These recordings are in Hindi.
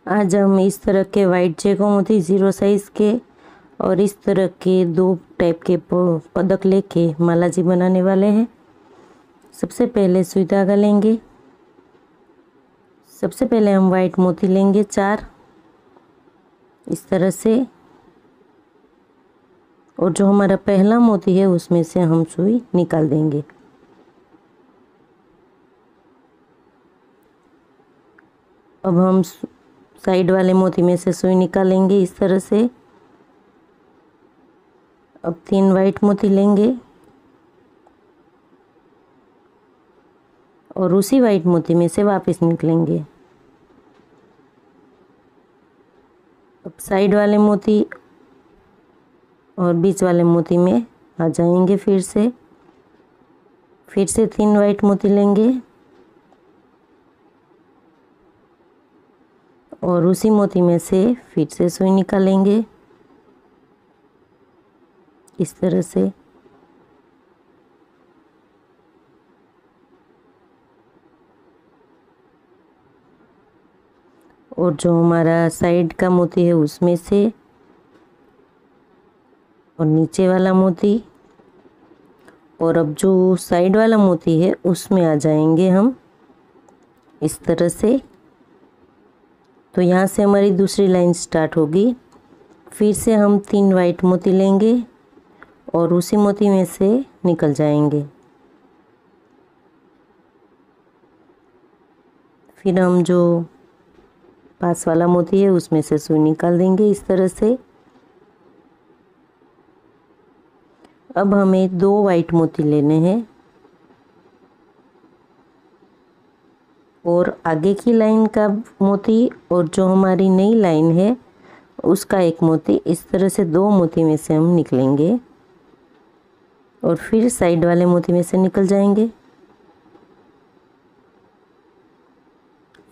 आज हम इस तरह के वाइट चेको मोती 0 साइज़ के और इस तरह के 2 टाइप के पदक लेके माला जी बनाने वाले हैं। सबसे पहले सुई धागा लेंगे। सबसे पहले हम वाइट मोती लेंगे 4 इस तरह से, और जो हमारा पहला मोती है उसमें से हम सुई निकाल देंगे। अब हम साइड वाले मोती में से सुई निकालेंगे इस तरह से। अब 3 वाइट मोती लेंगे और उसी वाइट मोती में से वापस निकलेंगे। अब साइड वाले मोती और बीच वाले मोती में आ जाएंगे। फिर से 3 वाइट मोती लेंगे और उसी मोती में से फिर से सुई निकालेंगे इस तरह से। और जो हमारा साइड का मोती है उसमें से और नीचे वाला मोती, और अब जो साइड वाला मोती है उसमें आ जाएंगे हम इस तरह से। तो यहाँ से हमारी दूसरी लाइन स्टार्ट होगी। फिर से हम 3 वाइट मोती लेंगे और उसी मोती में से निकल जाएंगे। फिर हम जो पास वाला मोती है उसमें से सुई निकाल देंगे इस तरह से। अब हमें 2 वाइट मोती लेने हैं और आगे की लाइन का मोती और जो हमारी नई लाइन है उसका एक मोती, इस तरह से 2 मोती में से हम निकलेंगे और फिर साइड वाले मोती में से निकल जाएंगे।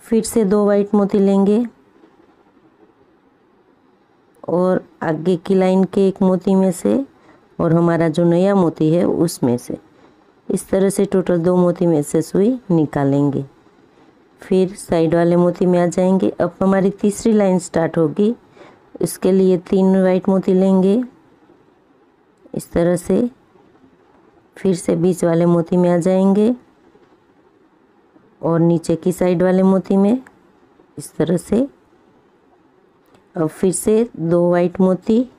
फिर से 2 वाइट मोती लेंगे और आगे की लाइन के एक मोती में से और हमारा जो नया मोती है उसमें से, इस तरह से टोटल 2 मोती में से सुई निकालेंगे। फिर साइड वाले मोती में आ जाएंगे। अब हमारी तीसरी लाइन स्टार्ट होगी। इसके लिए 3 वाइट मोती लेंगे इस तरह से। फिर से बीच वाले मोती में आ जाएंगे और नीचे की साइड वाले मोती में इस तरह से। अब फिर से 2 वाइट मोती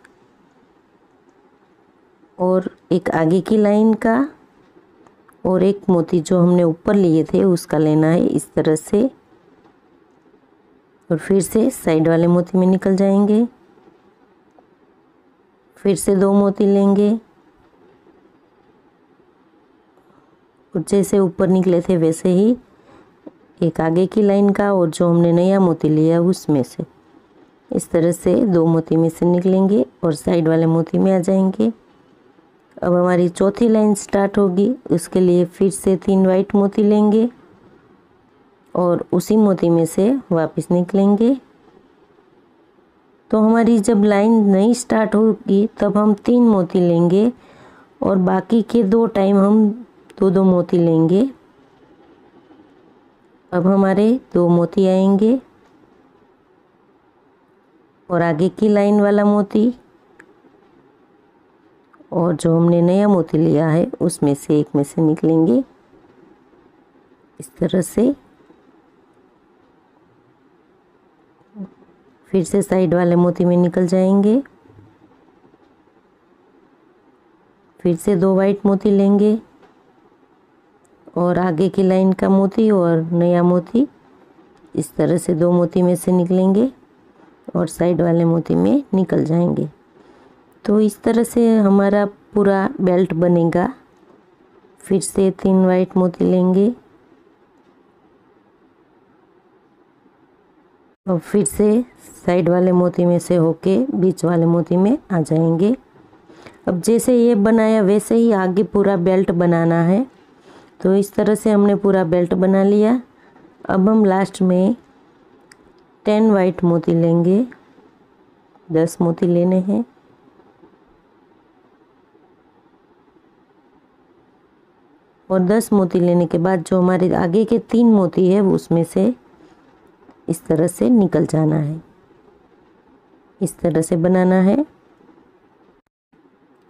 और एक आगे की लाइन का और एक मोती जो हमने ऊपर लिए थे उसका लेना है इस तरह से, और फिर से साइड वाले मोती में निकल जाएंगे। फिर से 2 मोती लेंगे और जैसे ऊपर निकले थे वैसे ही एक आगे की लाइन का और जो हमने नया मोती लिया उसमें से, इस तरह से 2 मोती में से निकलेंगे और साइड वाले मोती में आ जाएंगे। अब हमारी चौथी लाइन स्टार्ट होगी। उसके लिए फिर से 3 वाइट मोती लेंगे और उसी मोती में से वापस निकलेंगे। तो हमारी जब लाइन नई स्टार्ट होगी तब हम 3 मोती लेंगे और बाकी के 2 टाइम हम 2-2 मोती लेंगे। अब हमारे 2 मोती आएंगे और आगे की लाइन वाला मोती और जो हमने नया मोती लिया है उसमें से एक में से निकलेंगे इस तरह से। फिर से साइड वाले मोती में निकल जाएंगे। फिर से 2 वाइट मोती लेंगे और आगे की लाइन का मोती और नया मोती, इस तरह से 2 मोती में से निकलेंगे और साइड वाले मोती में निकल जाएंगे। तो इस तरह से हमारा पूरा बेल्ट बनेगा। फिर से 3 वाइट मोती लेंगे और फिर से साइड वाले मोती में से होके बीच वाले मोती में आ जाएंगे। अब जैसे ये बनाया वैसे ही आगे पूरा बेल्ट बनाना है। तो इस तरह से हमने पूरा बेल्ट बना लिया। अब हम लास्ट में 10 वाइट मोती लेंगे, 10 मोती लेने हैं और 10 मोती लेने के बाद जो हमारे आगे के 3 मोती है उसमें से इस तरह से निकल जाना है। इस तरह से बनाना है।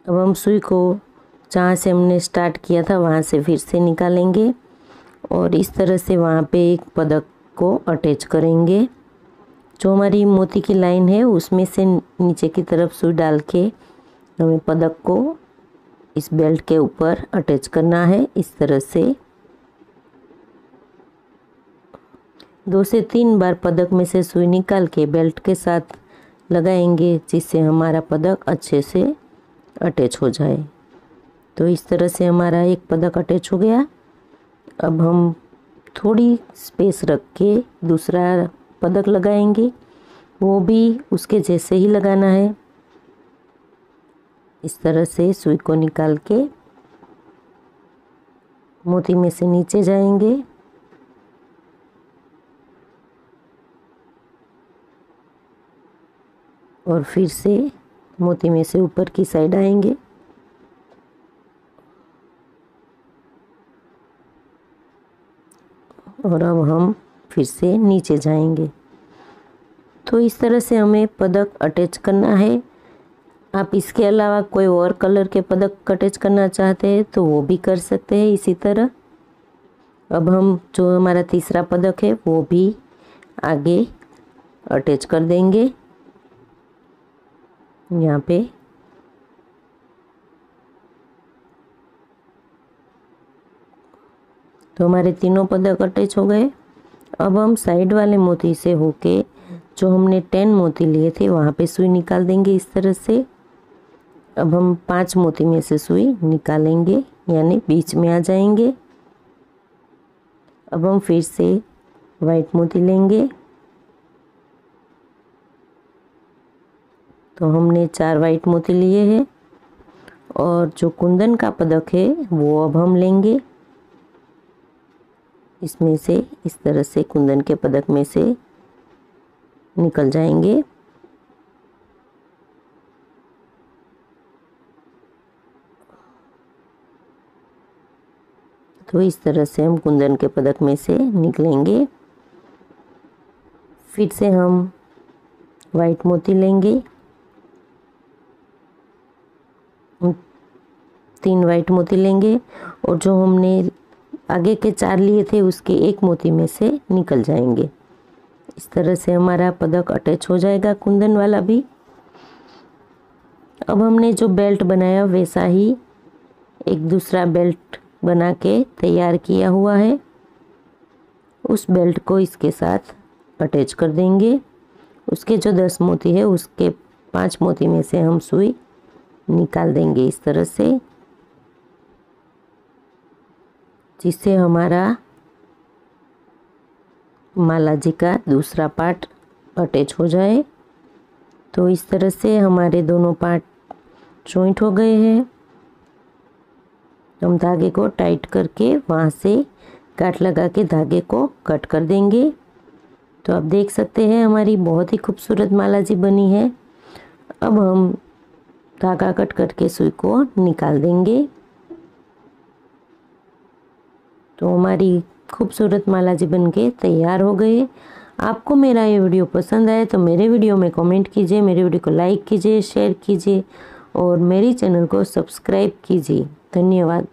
अब हम सुई को जहाँ से हमने स्टार्ट किया था वहाँ से फिर से निकालेंगे और इस तरह से वहाँ पे एक पदक को अटैच करेंगे। जो हमारी मोती की लाइन है उसमें से नीचे की तरफ सुई डाल के हमें पदक को इस बेल्ट के ऊपर अटैच करना है। इस तरह से 2 से 3 बार पदक में से सुई निकाल के बेल्ट के साथ लगाएंगे, जिससे हमारा पदक अच्छे से अटैच हो जाए। तो इस तरह से हमारा एक पदक अटैच हो गया। अब हम थोड़ी स्पेस रख के दूसरा पदक लगाएंगे, वो भी उसके जैसे ही लगाना है। इस तरह से सुई को निकाल के मोती में से नीचे जाएंगे और फिर से मोती में से ऊपर की साइड आएंगे और अब हम फिर से नीचे जाएंगे। तो इस तरह से हमें पदक अटैच करना है। आप इसके अलावा कोई और कलर के पदक अटैच करना चाहते हैं तो वो भी कर सकते हैं इसी तरह। अब हम जो हमारा तीसरा पदक है वो भी आगे अटैच कर देंगे यहाँ पे। तो हमारे तीनों पदक अटैच हो गए। अब हम साइड वाले मोती से होके जो हमने 10 मोती लिए थे वहाँ पे सुई निकाल देंगे इस तरह से। अब हम 5 मोती में से सुई निकालेंगे, यानी बीच में आ जाएंगे। अब हम फिर से वाइट मोती लेंगे। तो हमने 4 वाइट मोती लिए हैं और जो कुंदन का पदक है वो अब हम लेंगे। इसमें से इस तरह से कुंदन के पदक में से निकल जाएंगे। तो इस तरह से हम कुंदन के पदक में से निकलेंगे। फिर से हम वाइट मोती लेंगे, 3 वाइट मोती लेंगे और जो हमने आगे के 4 लिए थे उसके 1 मोती में से निकल जाएंगे। इस तरह से हमारा पदक अटैच हो जाएगा कुंदन वाला भी। अब हमने जो बेल्ट बनाया वैसा ही एक दूसरा बेल्ट बना के तैयार किया हुआ है। उस बेल्ट को इसके साथ अटैच कर देंगे। उसके जो 10 मोती है उसके 5 मोती में से हम सुई निकाल देंगे इस तरह से, जिससे हमारा माला जी का दूसरा पार्ट अटैच हो जाए। तो इस तरह से हमारे दोनों पार्ट जॉइंट हो गए हैं। हम धागे को टाइट करके वहाँ से गांठ लगा के धागे को कट कर देंगे। तो आप देख सकते हैं हमारी बहुत ही खूबसूरत माला जी बनी है। अब हम धागा कट करके सुई को निकाल देंगे। तो हमारी खूबसूरत माला जी बनके तैयार हो गई। आपको मेरा ये वीडियो पसंद आए तो मेरे वीडियो में कमेंट कीजिए, मेरे वीडियो को लाइक कीजिए, शेयर कीजिए और मेरी चैनल को सब्सक्राइब कीजिए। धन्यवाद।